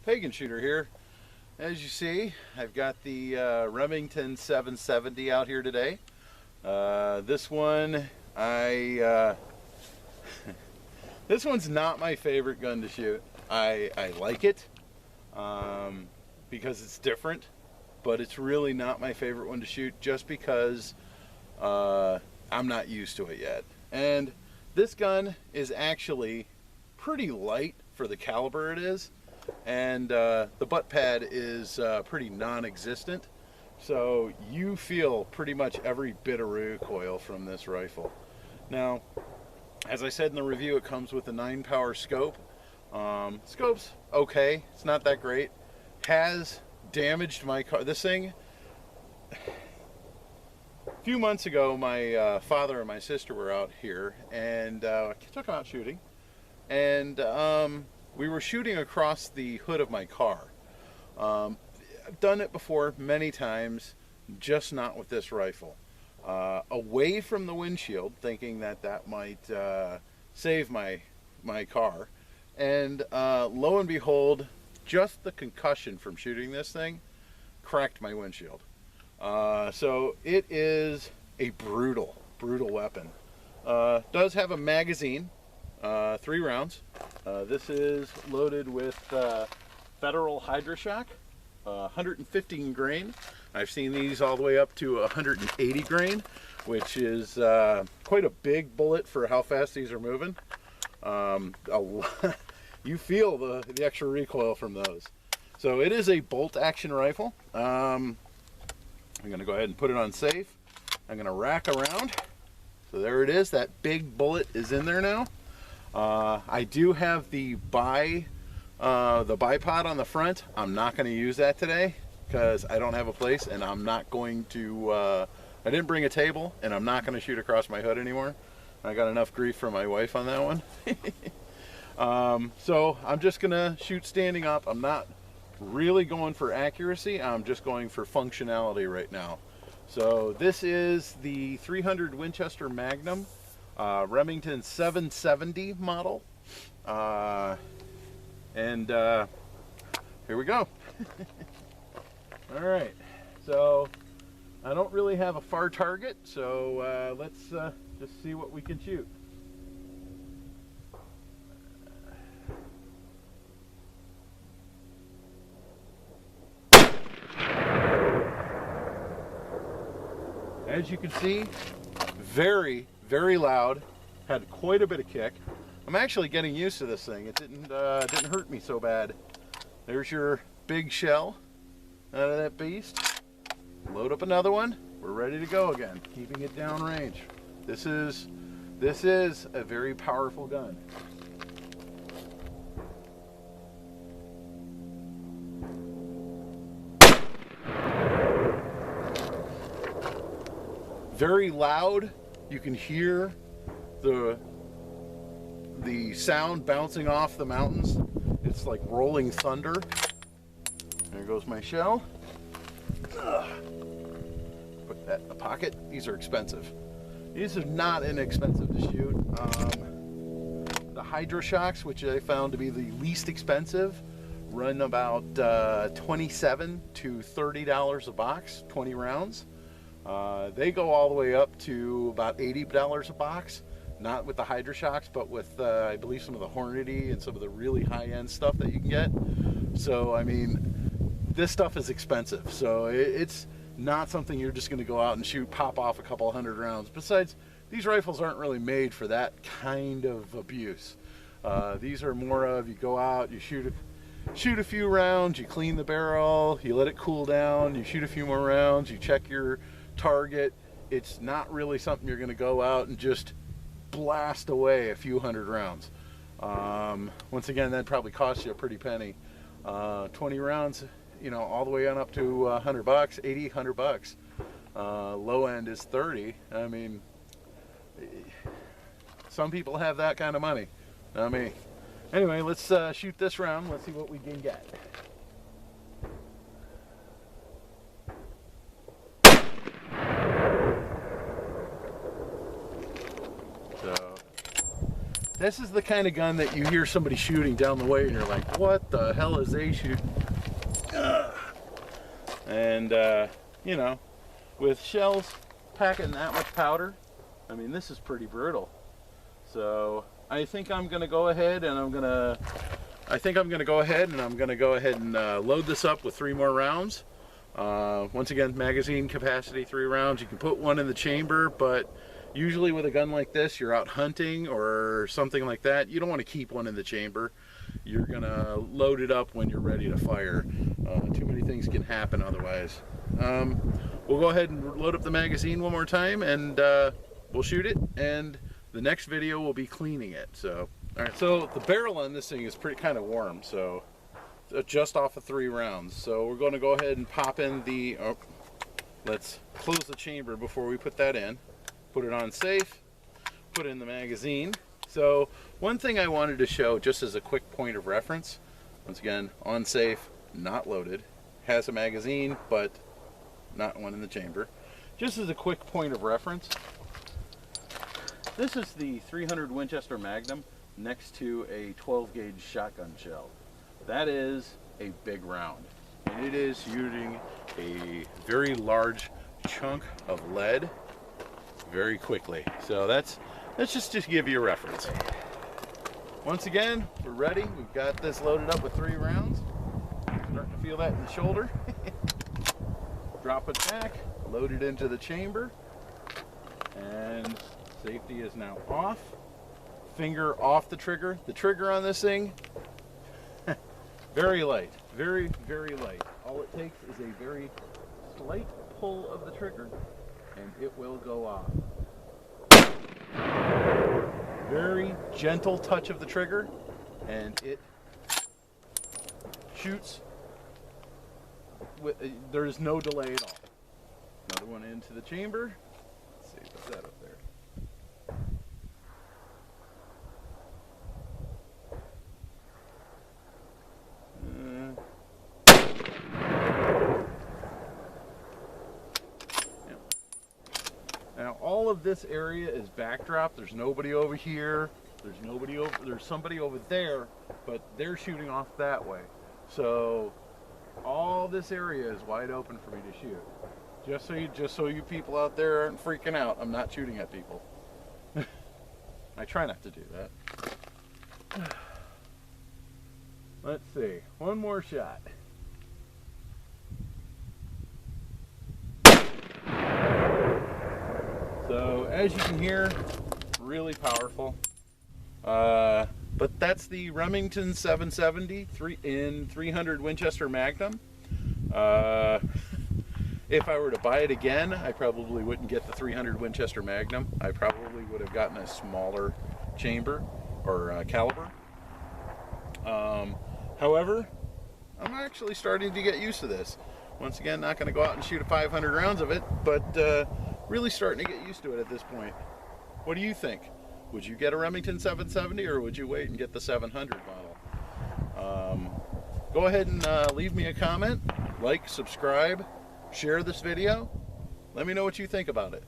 Pagan Shooter here. As you see, I've got the Remington 770 out here today. This one, this one's not my favorite gun to shoot. I like it because it's different, but it's really not my favorite one to shoot just because I'm not used to it yet. And this gun is actually pretty light for the caliber it is, and the butt pad is pretty non-existent, so you feel pretty much every bit of recoil from this rifle. Now, as I said in the review, it comes with a 9-power scope. Scope's okay, it's not that great. Has damaged my car. This thing, a few months ago, my father and my sister were out here, and I took them out shooting, and we were shooting across the hood of my car. I've done it before many times, just not with this rifle. Away from the windshield, thinking that might save my car, and lo and behold, just the concussion from shooting this thing cracked my windshield. So it is a brutal weapon. Does have a magazine, 3 rounds. This is loaded with Federal Hydroshock, 115 grain. I've seen these all the way up to 180 grain, which is quite a big bullet for how fast these are moving. You feel the extra recoil from those. So it is a bolt action rifle. I'm going to go ahead and put it on safe. I'm going to rack around. So there it is. That big bullet is in there now. I do have the bipod on the front. I'm not going to use that today because I don't have a place, and I'm not going to, I didn't bring a table, and I'm not going to shoot across my hood anymore. I got enough grief from my wife on that one. So I'm just going to shoot standing up. I'm not really going for accuracy. I'm just going for functionality right now. So this is the 300 Winchester Magnum, Remington 770 model. And here we go. All right, so I don't really have a far target, so let's just see what we can shoot. As you can see, very loud, had quite a bit of kick. I'm actually getting used to this thing. It didn't hurt me so bad. There's your big shell out of that beast. Load up another one. We're ready to go again, keeping it downrange. This is a very powerful gun. Very loud. You can hear the sound bouncing off the mountains. It's like rolling thunder. There goes my shell. Put that in the pocket. These are expensive. These are not inexpensive to shoot. The Hydroshocks, which I found to be the least expensive, run about $27 to $30 a box, 20 rounds. They go all the way up to about $80 a box, not with the Hydroshocks, but with I believe some of the Hornady and some of the really high-end stuff that you can get. So I mean, this stuff is expensive, so it's not something you're just going to go out and shoot, pop off a couple hundred rounds. Besides, these rifles aren't really made for that kind of abuse. These are more of, you go out, you shoot a few rounds, you clean the barrel, you let it cool down, you shoot a few more rounds, you check your target. It's not really something you're going to go out and just blast away a few hundred rounds. Once again, that probably costs you a pretty penny. 20 rounds, you know, all the way on up to $100, $80, $100. Low end is 30. I mean, some people have that kind of money, not me. Anyway, let's shoot this round. Let's see what we can get. This is the kind of gun that you hear somebody shooting down the way and you're like, what the hell is they shooting? And you know, with shells packing that much powder, I mean, this is pretty brutal. So I think I'm gonna go ahead and I'm gonna go ahead and load this up with 3 more rounds. Once again, magazine capacity 3 rounds. You can put one in the chamber, but usually with a gun like this, you're out hunting or something like that, you don't want to keep one in the chamber. You're gonna load it up when you're ready to fire. Too many things can happen otherwise. We'll go ahead and load up the magazine one more time, and we'll shoot it, and the next video will be cleaning it. So, all right. So the barrel on this thing is pretty kind of warm, so just off of 3 rounds. So we're going to go ahead and pop in the. Oh, let's close the chamber before we put that in. Put it on safe. Put in the magazine. So one thing I wanted to show, just as a quick point of reference. Once again, on safe, not loaded. Has a magazine, but not one in the chamber. Just as a quick point of reference. This is the 300 Winchester Magnum next to a 12 gauge shotgun shell. That is a big round, and it is shooting a very large chunk of lead very quickly. So that's just to give you a reference. Once again, we're ready. We've got this loaded up with 3 rounds. Starting to feel that in the shoulder. Drop it back, load it into the chamber, and safety is now off. Finger off the trigger. The trigger on this thing, very light, very, very light. All it takes is a very slight pull of the trigger and it will go off. Very gentle touch of the trigger and it shoots. There's no delay at all. Another one into the chamber. Let's see, what's that up there? Now all of this area is backdrop. There's nobody over here. There's nobody over. There's somebody over there, but they're shooting off that way. So all this area is wide open for me to shoot. Just so you people out there aren't freaking out, I'm not shooting at people. I try not to do that. Let's see, one more shot. So as you can hear, really powerful. But that's the Remington 770 in 300 Winchester Magnum. If I were to buy it again, I probably wouldn't get the 300 Winchester Magnum. I probably would have gotten a smaller chamber or caliber. However, I'm actually starting to get used to this. Once again, not going to go out and shoot 500 rounds of it, but really starting to get used to it at this point. What do you think? Would you get a Remington 770 or would you wait and get the 700 model? Go ahead and leave me a comment, like, subscribe, share this video. Let me know what you think about it.